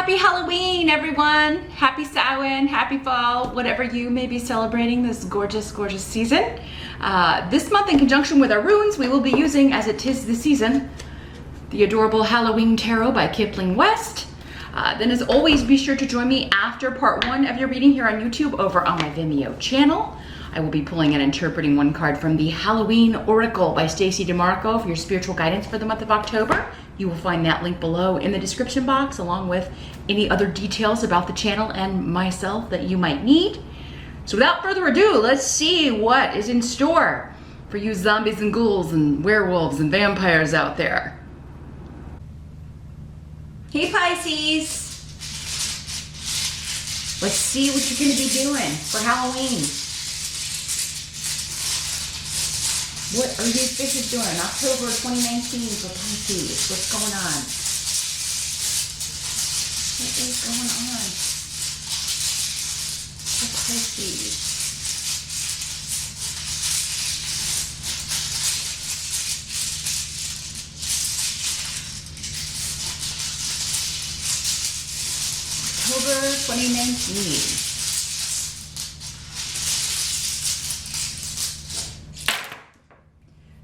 Happy Halloween, everyone. Happy Samhain, happy fall, whatever you may be celebrating this gorgeous, gorgeous season. This month, in conjunction with our runes, we will be using, as it is the season, the adorable Halloween Tarot by Kipling West. Then as always, be sure to join me after part 1 of your reading here on YouTube over on my Vimeo channel. I will be pulling and interpreting one card from the Halloween Oracle by Stacey Demarco for your spiritual guidance for the month of October. You will find that link below in the description box, along with any other details about the channel and myself that you might need. So without further ado, let's see what is in store for you zombies and ghouls and werewolves and vampires out there. Hey Pisces! Let's see what you're going to be doing for Halloween. What are you fishes doing? October 2019 for Pisces. What's going on? What is going on for Pisces? October 2019.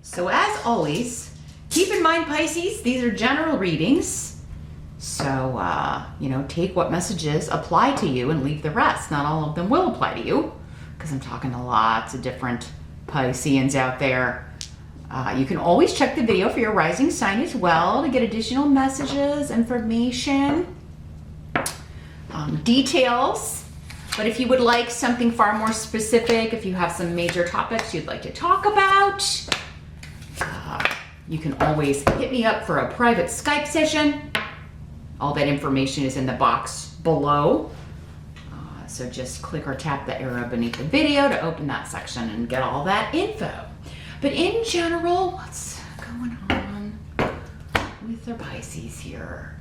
So as always, keep in mind, Pisces, these are general readings. So, take what messages apply to you and leave the rest. Not all of them will apply to you, because I'm talking to lots of different Pisceans out there. You can always check the video for your rising sign as well to get additional messages, information, details. But if you would like something far more specific, if you have some major topics you'd like to talk about, you can always hit me up for a private Skype session. All that information is in the box below. So just click or tap the arrow beneath the video to open that section and get all that info. But in general, what's going on with the Pisces here?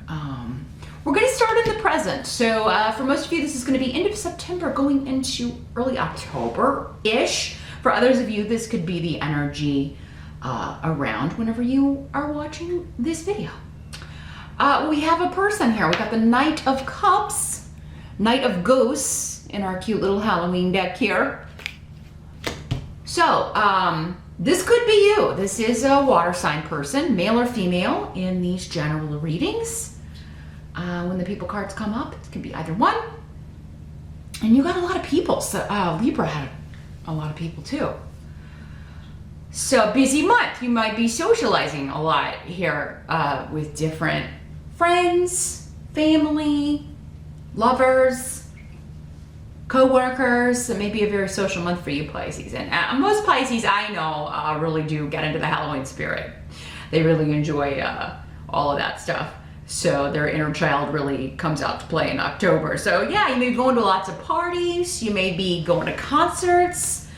We're going to start in the present. So for most of you, this is going to be end of September going into early October-ish. For others of you, this could be the energy around whenever you are watching this video. We have a person here. We got the Knight of Cups, Knight of Ghosts in our cute little Halloween deck here. So this could be you. This is a water sign person, male or female, in these general readings. When the people cards come up, it can be either one. And you got a lot of people. So Libra had a lot of people too. So busy month. You might be socializing a lot here with different friends, family, lovers, co-workers. It may be a very social month for you Pisces. And most Pisces I know really do get into the Halloween spirit. They really enjoy all of that stuff. So their inner child really comes out to play in October. So yeah, you may be going to lots of parties. You may be going to concerts.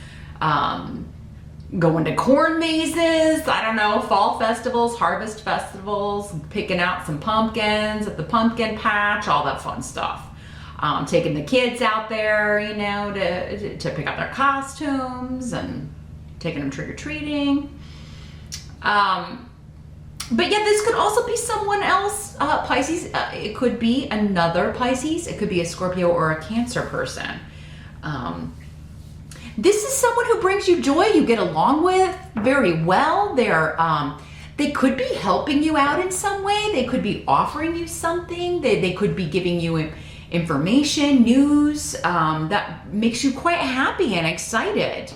Going to corn mazes, I don't know, fall festivals, harvest festivals, picking out some pumpkins at the pumpkin patch, all that fun stuff. Taking the kids out there, to pick out their costumes and taking them trick-or-treating. But yeah, this could also be someone else, Pisces. It could be another Pisces. It could be a Scorpio or a Cancer person. This is someone who brings you joy, you get along with very well. They could be helping you out in some way. They could be offering you something. They could be giving you information, news that makes you quite happy and excited.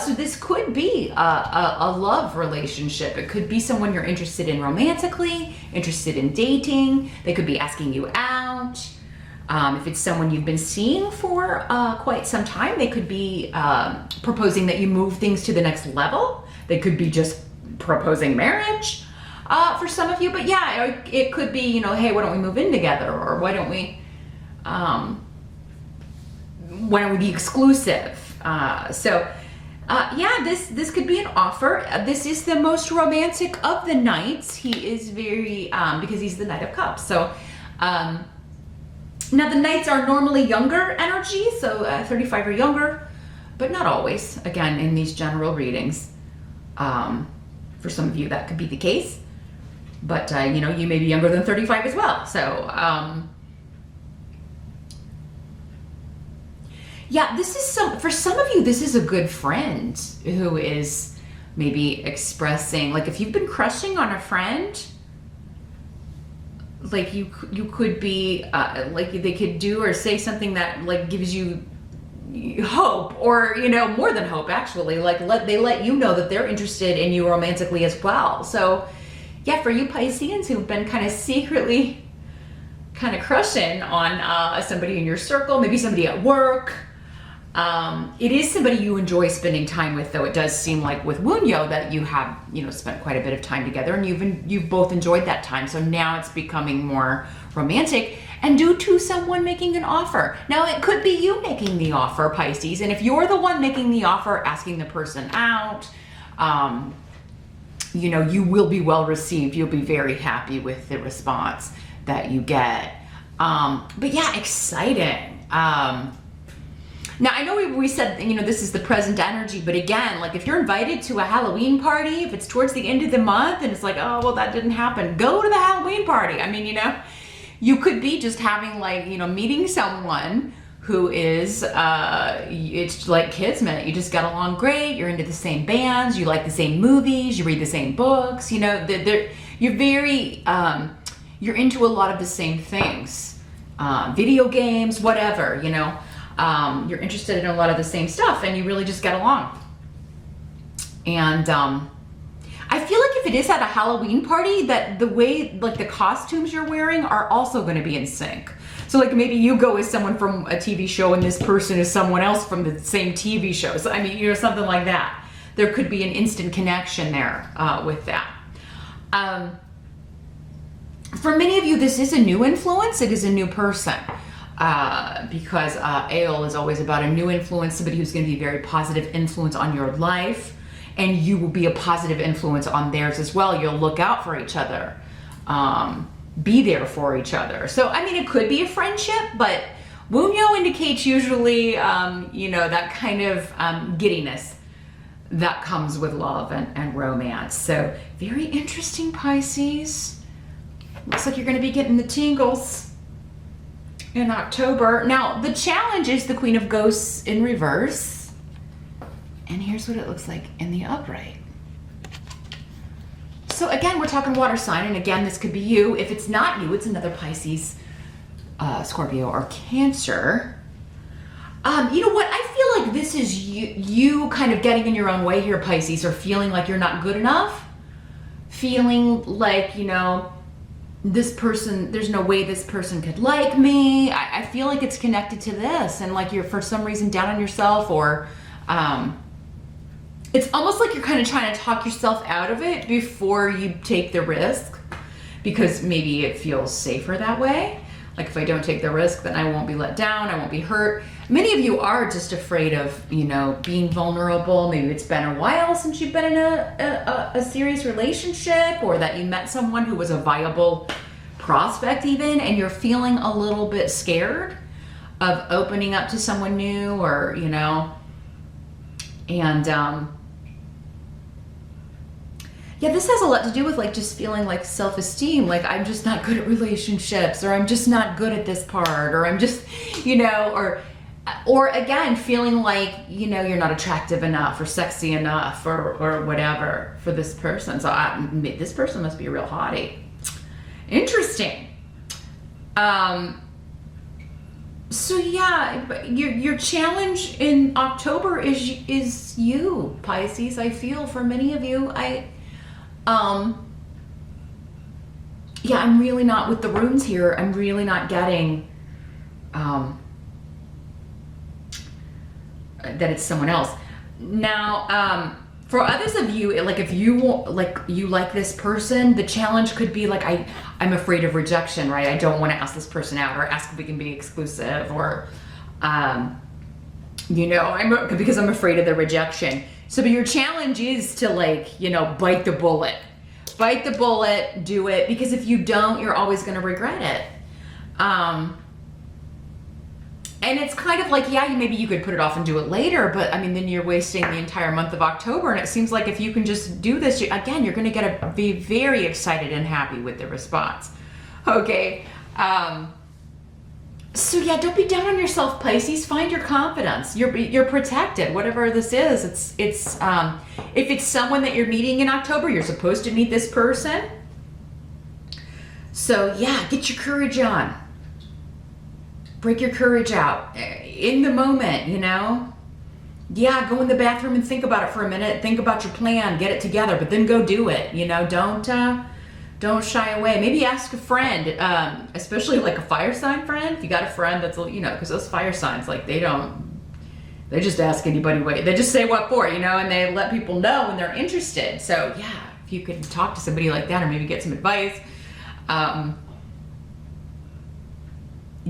So this could be a love relationship. It could be someone you're interested in romantically, interested in dating. They could be asking you out. If it's someone you've been seeing for quite some time, they could be proposing that you move things to the next level. They could be just proposing marriage for some of you. But yeah, it could be, hey, why don't we move in together? Or why don't we be exclusive? Yeah, this could be an offer. This is the most romantic of the knights. He is very, because he's the Knight of Cups. So, now the knights are normally younger energy, so 35 or younger, but not always, again, in these general readings. For some of you, that could be the case. But, you may be younger than 35 as well. So, Yeah, this is for some of you, this is a good friend who is maybe expressing, like if you've been crushing on a friend, like you could be, like they could do or say something that like gives you hope, or, you know, more than hope actually, like they let you know that they're interested in you romantically as well. So yeah, for you Pisceans who've been kind of secretly kind of crushing on somebody in your circle, maybe somebody at work, it is somebody you enjoy spending time with, though it does seem like with Wunyo that you have, you know, spent quite a bit of time together, and you've both enjoyed that time. So now it's becoming more romantic, and due to someone making an offer. Now it could be you making the offer, Pisces, and if you're the one making the offer, asking the person out, you know, you will be well received. You'll be very happy with the response that you get. But yeah, exciting. Now, I know we said, you know, this is the present energy, but again, like if you're invited to a Halloween party, if it's towards the end of the month and it's like, oh, well, that didn't happen, go to the Halloween party. I mean, you know, you could be just having like, you know, meeting someone who is, it's like kismet. You just got along great. You're into the same bands. You like the same movies. You read the same books. You know, you're very, you're into a lot of the same things, video games, whatever, you know. You're interested in a lot of the same stuff, and you really just get along. And I feel like if it is at a Halloween party, that the way, like the costumes you're wearing are also going to be in sync. So like maybe you go as someone from a TV show and this person is someone else from the same TV show. So I mean, you know, something like that. There could be an instant connection there with that. For many of you, this is a new influence. It is a new person. Because Aeol is always about a new influence, somebody who's going to be a very positive influence on your life, and you will be a positive influence on theirs as well. You'll look out for each other, be there for each other. So, I mean, it could be a friendship, but Wunyo indicates usually, you know, that kind of giddiness that comes with love and romance. So, very interesting, Pisces. Looks like you're going to be getting the tingles in October. Now, the challenge is the Queen of Ghosts in reverse. And here's what it looks like in the upright. So again, we're talking water sign, and again, this could be you. If it's not you, it's another Pisces, Scorpio, or Cancer. You know what? I feel like this is you kind of getting in your own way here, Pisces, or feeling like you're not good enough. Feeling like, you know, this person, there's no way this person could like me. I feel like it's connected to this, and like you're for some reason down on yourself, or it's almost like you're kind of trying to talk yourself out of it before you take the risk, because maybe it feels safer that way. Like if I don't take the risk, then I won't be let down, I won't be hurt. Many of you are just afraid of, you know, being vulnerable. Maybe it's been a while since you've been in a serious relationship, or that you met someone who was a viable prospect even, and you're feeling a little bit scared of opening up to someone new, or, you know, and yeah, this has a lot to do with like just feeling like self-esteem, like I'm just not good at relationships, or I'm just not good at this part, or I'm just, you know, or again, feeling like, you know, you're not attractive enough or sexy enough or whatever for this person. So this person must be a real hottie. Interesting. So yeah, your challenge in October is you, Pisces. I feel for many of you, yeah, I'm really not with the runes here. I'm really not getting that it's someone else. Now, for others of you, like if you like this person, the challenge could be like I'm afraid of rejection, right? I don't want to ask this person out, or ask if we can be exclusive, or you know, because I'm afraid of the rejection. So, but your challenge is to, like, you know, bite the bullet. Bite the bullet, do it, because if you don't, you're always going to regret it. And it's kind of like, yeah, maybe you could put it off and do it later, but I mean, then you're wasting the entire month of October. And it seems like if you can just do this, again, you're going to be very excited and happy with the response. Okay. So yeah, don't be down on yourself, Pisces. Find your confidence. You're protected. Whatever this is, it's if it's someone that you're meeting in October, you're supposed to meet this person. So yeah, get your courage on. Break your courage out in the moment. You know. Yeah, go in the bathroom and think about it for a minute. Think about your plan. Get it together, but then go do it. You know, don't shy away. Maybe ask a friend, especially like a fire sign friend. If you got a friend that's, you know, because those fire signs, like they just ask anybody what, they just say what for, you know, and they let people know when they're interested. So yeah, if you could talk to somebody like that or maybe get some advice,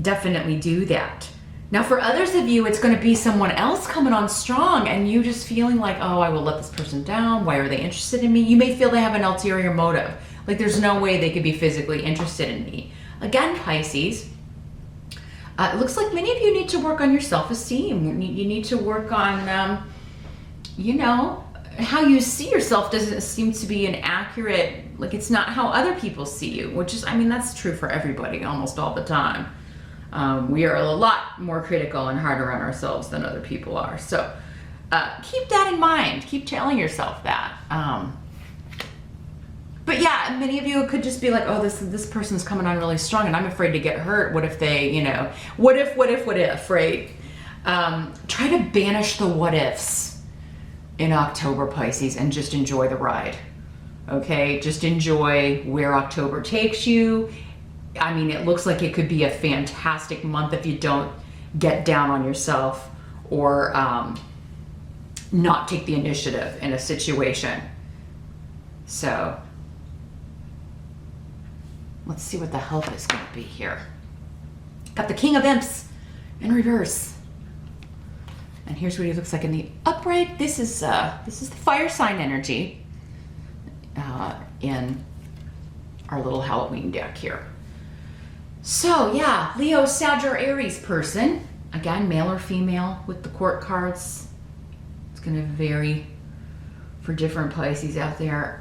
definitely do that. Now for others of you, it's going to be someone else coming on strong and you just feeling like, oh, I will let this person down. Why are they interested in me? You may feel they have an ulterior motive. Like there's no way they could be physically interested in me. Again, Pisces, it looks like many of you need to work on your self-esteem. You need to work on, you know, how you see yourself doesn't seem to be an accurate, like it's not how other people see you, which is, I mean, that's true for everybody almost all the time. We are a lot more critical and harder on ourselves than other people are. So keep that in mind. Keep telling yourself that. But yeah, many of you could just be like, oh, this person's coming on really strong and I'm afraid to get hurt. What if they, you know, what if, right? Try to banish the what ifs in October, Pisces, and just enjoy the ride. Okay, just enjoy where October takes you. I mean, it looks like it could be a fantastic month if you don't get down on yourself or not take the initiative in a situation. So let's see what the help is going to be here. Got the King of Imps in reverse. And here's what he looks like in the upright. This is the fire sign energy in our little Halloween deck here. So yeah, Leo, Sag, or Aries person. Again, male or female with the court cards. It's going to vary for different Pisces out there.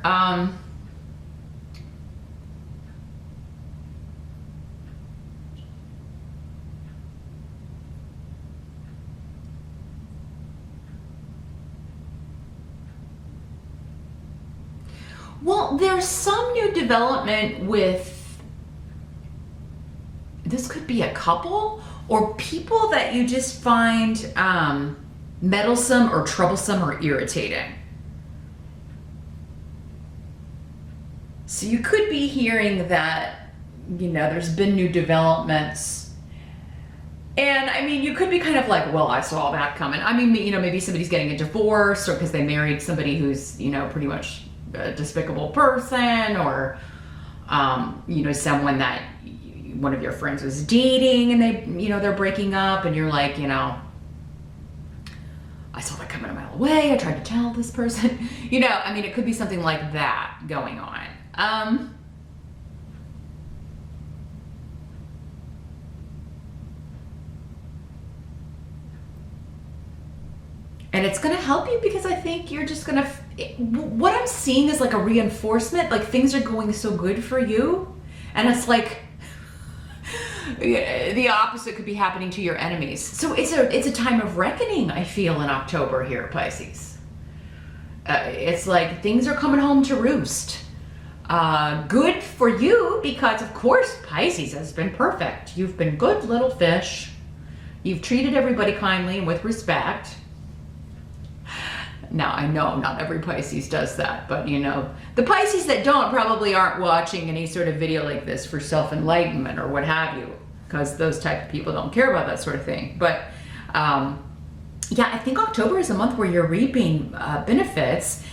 Well, there's some new development with, this could be a couple or people that you just find meddlesome or troublesome or irritating. So you could be hearing that, you know, there's been new developments. And I mean, you could be kind of like, well, I saw that coming. I mean, you know, maybe somebody's getting a divorce or because they married somebody who's, you know, pretty much a despicable person, or you know, someone that one of your friends was dating and they, you know, they're breaking up and you're like, you know, I saw that coming a mile away. I tried to tell this person, you know, I mean, it could be something like that going on. And it's going to help you because I think you're just going to, what I'm seeing is like a reinforcement, like things are going so good for you. And it's like, the opposite could be happening to your enemies. So it's a time of reckoning, I feel, in October here, Pisces. It's like things are coming home to roost. Good for you because, of course, Pisces has been perfect. You've been good little fish. You've treated everybody kindly and with respect. Now, I know not every Pisces does that, but you know, the Pisces that don't probably aren't watching any sort of video like this for self-enlightenment or what have you, because those type of people don't care about that sort of thing. But yeah, I think October is a month where you're reaping benefits,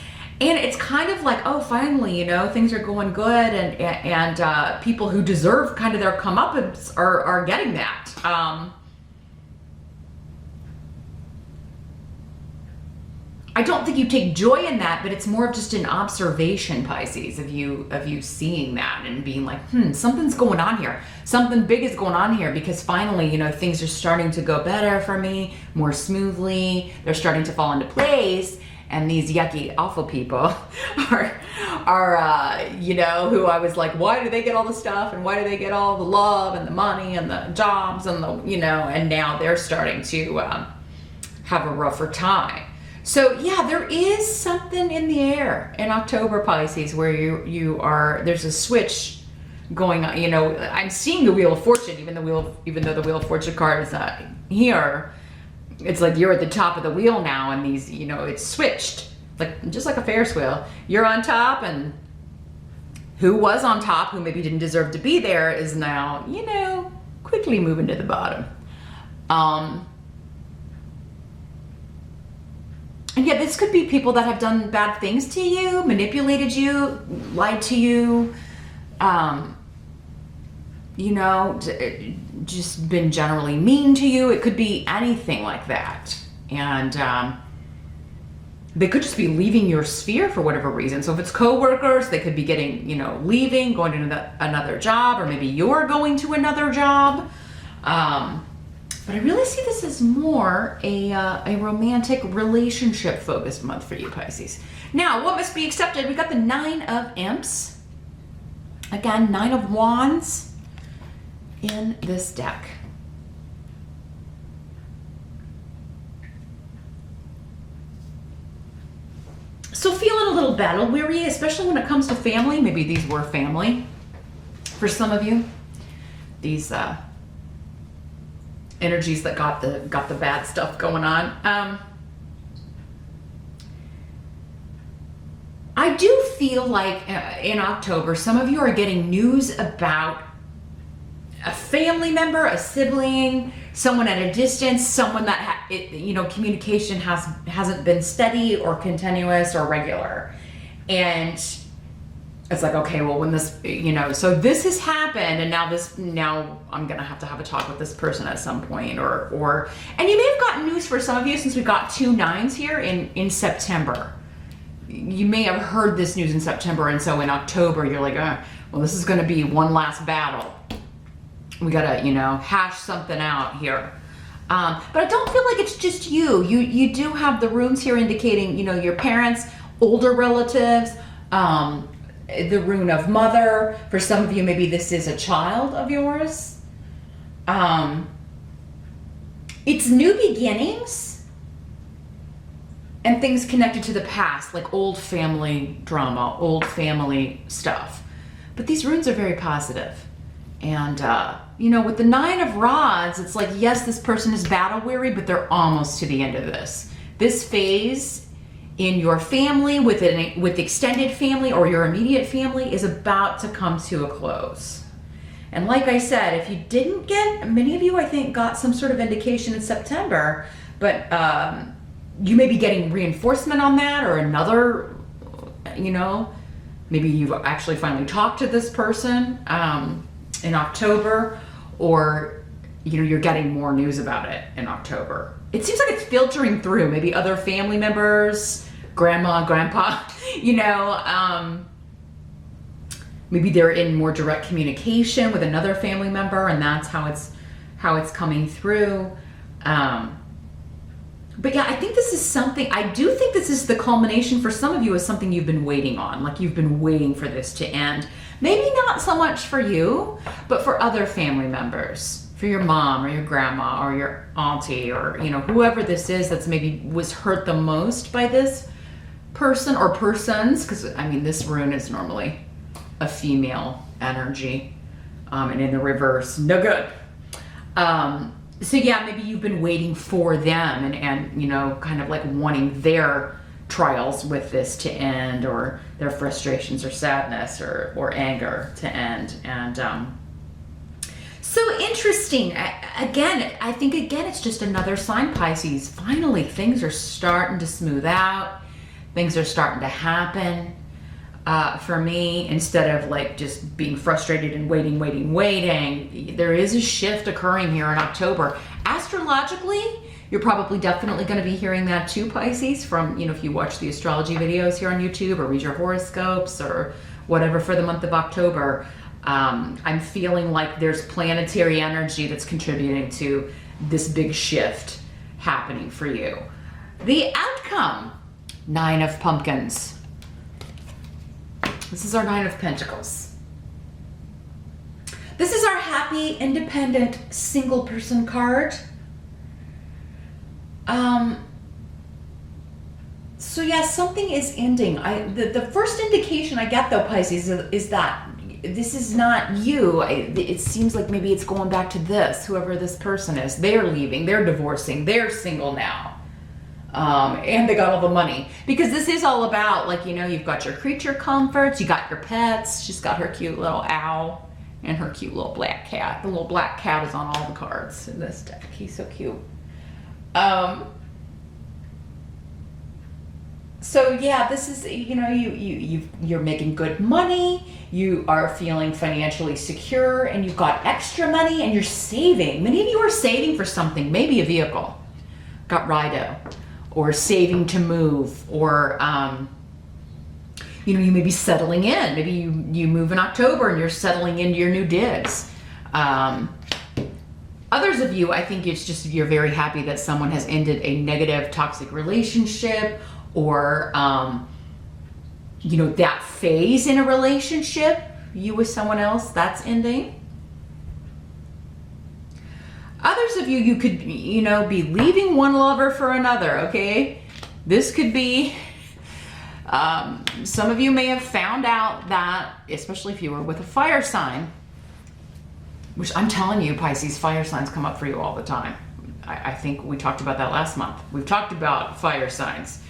and it's kind of like, oh, finally, you know, things are going good, and people who deserve kind of their comeuppance are getting that. I don't think you take joy in that, but it's more of just an observation, Pisces, of you seeing that and being like, something's going on here. Something big is going on here because finally, you know, things are starting to go better for me, more smoothly. They're starting to fall into place. And these yucky, awful people are you know, who I was like, why do they get all the stuff and why do they get all the love and the money and the jobs and the, you know, and now they're starting to have a rougher time. So yeah, there is something in the air in October, Pisces, where there's a switch going on. You know, I'm seeing the Wheel of Fortune, even though the Wheel of Fortune card is not here. It's like you're at the top of the wheel now, and these, you know, it's switched, like just like a Ferris wheel. You're on top, and who was on top, who maybe didn't deserve to be there, is now, you know, quickly moving to the bottom. And yeah, this could be people that have done bad things to you, manipulated you, lied to you, you know, just been generally mean to you. It could be anything like that. And they could just be leaving your sphere for whatever reason. So if it's coworkers, they could be getting, you know, leaving, going to another job, or maybe you're going to another job. But I really see this as more a romantic relationship focused month for you, Pisces. Now, what must be accepted? We got the 9 of Imps. Again, 9 of Wands in this deck. So feeling a little battle weary, especially when it comes to family. Maybe these were family for some of you. These energies that got the bad stuff going on. I do feel like in October, some of you are getting news about a family member, a sibling, someone at a distance, someone that you know, communication hasn't been steady or continuous or regular, and it's like, okay, well, when this, you know, so this has happened, and now I'm gonna have to have a talk with this person at some point, or and you may have gotten news for some of you, since we got 2 9s here in September. You may have heard this news in September, and so in October you're like, well, this is going to be one last battle. We gotta, you know, hash something out here. But I don't feel like it's just you. You do have the runes here indicating, you know, your parents, older relatives, the rune of mother. For some of you, maybe this is a child of yours. It's new beginnings. And things connected to the past, like old family drama, old family stuff. But these runes are very positive. And, you know, with the 9 of Rods, it's like, yes, this person is battle weary, but they're almost to the end of this. This phase in your family, with extended family or your immediate family, is about to come to a close. And like I said, if you didn't get, many of you, I think, got some sort of indication in September, but you may be getting reinforcement on that, or another, you know, maybe you've actually finally talked to this person in October, or, you know, you're getting more news about it in October. It seems like it's filtering through, maybe other family members, grandma, grandpa, you know, maybe they're in more direct communication with another family member, and that's how it's coming through. But yeah, I think this is something, I do think this is the culmination for some of you, is something you've been waiting on. Like, you've been waiting for this to end. Maybe not so much for you, but for other family members, for your mom or your grandma or your auntie, or, you know, whoever this is that's maybe was hurt the most by this person or persons. Because, I mean, this rune is normally a female energy, and in the reverse, no good. So yeah, maybe you've been waiting for them, and you know, kind of like wanting their trials with this to end, or their frustrations or sadness or anger to end. And so interesting. I think it's just another sign, Pisces. Finally, things are starting to smooth out. Things are starting to happen. For me, instead of like just being frustrated and waiting, there is a shift occurring here in October. Astrologically, you're probably definitely going to be hearing that too, Pisces, from, you know, if you watch the astrology videos here on YouTube, or read your horoscopes or whatever for the month of October. I'm feeling like there's planetary energy that's contributing to this big shift happening for you. The outcome Nine of Pumpkins. This is our Nine of Pentacles. This is our happy, independent, single person card. So yeah, something is ending. The first indication I get though, Pisces, is that this is not you. It seems like maybe it's going back to this, whoever this person is. They're leaving, they're divorcing, they're single now. And they got all the money. Because this is all about, like, you know, you've got your creature comforts, you got your pets. She's got her cute little owl and her cute little black cat. The little black cat is on all the cards in this deck. He's so cute. So yeah, this is, you know, you're making good money, you are feeling financially secure, and you've got extra money, and you're saving. Many of you are saving for something, maybe a vehicle. Got Rido, or saving to move, or you know, you may be settling in. Maybe you move in October and you're settling into your new digs. Others of you, I think it's just you're very happy that someone has ended a negative, toxic relationship, or you know, that phase in a relationship, you with someone else, that's ending. Others of you could, you know, be leaving one lover for another, okay? This could be, some of you may have found out that, especially if you were with a fire sign, which I'm telling you, Pisces, fire signs come up for you all the time. I think we talked about that last month. We've talked about fire signs.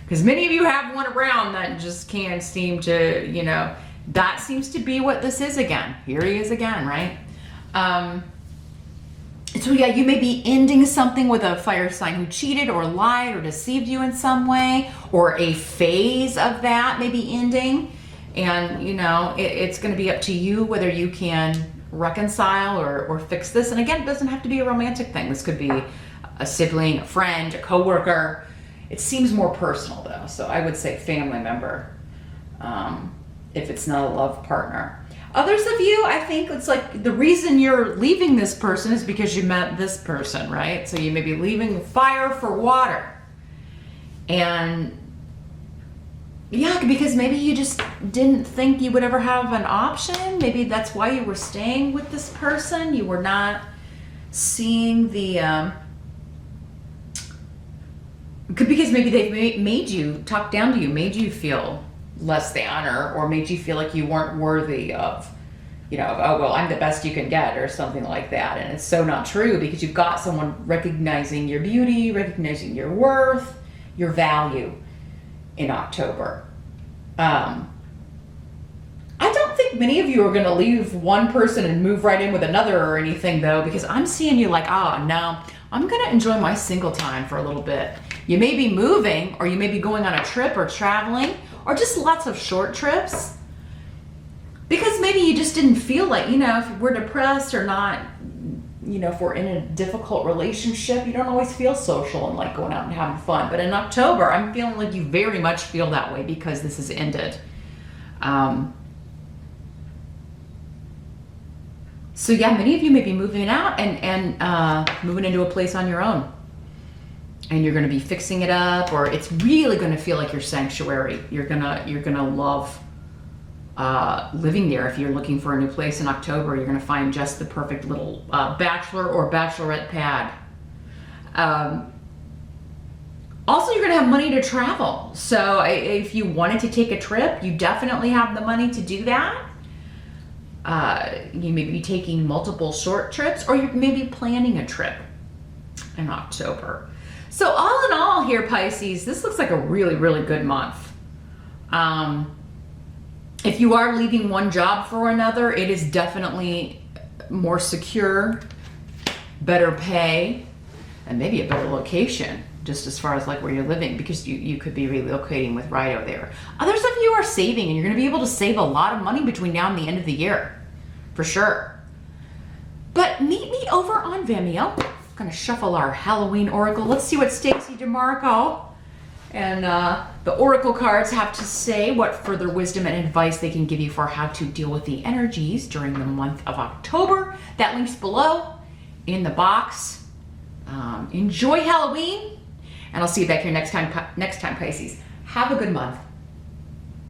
Because many of you have one around that just can't seem to, you know, that seems to be what this is again. Here he is again, right? So yeah, you may be ending something with a fire sign who cheated or lied or deceived you in some way, or a phase of that may be ending. And, you know, it's going to be up to you whether you can reconcile or fix this. And again, it doesn't have to be a romantic thing. This could be a sibling, a friend, a coworker. It seems more personal though, so I would say family member, if it's not a love partner. Others of you, I think it's like the reason you're leaving this person is because you met this person, right? So you may be leaving fire for water. And yeah, because maybe you just didn't think you would ever have an option. Maybe that's why you were staying with this person. You were not seeing the... because maybe they've made you, talk down to you, made you feel less than, or made you feel like you weren't worthy of, you know, oh, well, I'm the best you can get, or something like that. And it's so not true, because you've got someone recognizing your beauty, recognizing your worth, your value in October. I don't think many of you are going to leave one person and move right in with another or anything, though, because I'm seeing you like, oh, no, I'm going to enjoy my single time for a little bit. You may be moving, or you may be going on a trip or traveling, or just lots of short trips. Because maybe you just didn't feel like, you know, if we're depressed or not, you know, if we're in a difficult relationship, you don't always feel social and like going out and having fun. But in October, I'm feeling like you very much feel that way because this has ended. So yeah, many of you may be moving out and moving into a place on your own. And you're going to be fixing it up, or it's really going to feel like your sanctuary. You're gonna love living there. If you're looking for a new place in October, you're going to find just the perfect little bachelor or bachelorette pad. Also, you're going to have money to travel. So if you wanted to take a trip, you definitely have the money to do that. You may be taking multiple short trips, or you may be planning a trip in October. So all in all here, Pisces, this looks like a really, really good month. If you are leaving one job for another, it is definitely more secure, better pay, and maybe a better location, just as far as like where you're living, because you could be relocating with Rido there. Others of you are saving, and you're going to be able to save a lot of money between now and the end of the year, for sure. But meet me over on Vimeo. I'm going to shuffle our Halloween Oracle. Let's see what Stacey Demarco and the Oracle cards have to say, what further wisdom and advice they can give you for how to deal with the energies during the month of October. That link's below in the box. Enjoy Halloween, and I'll see you back here next time, Pisces. Have a good month.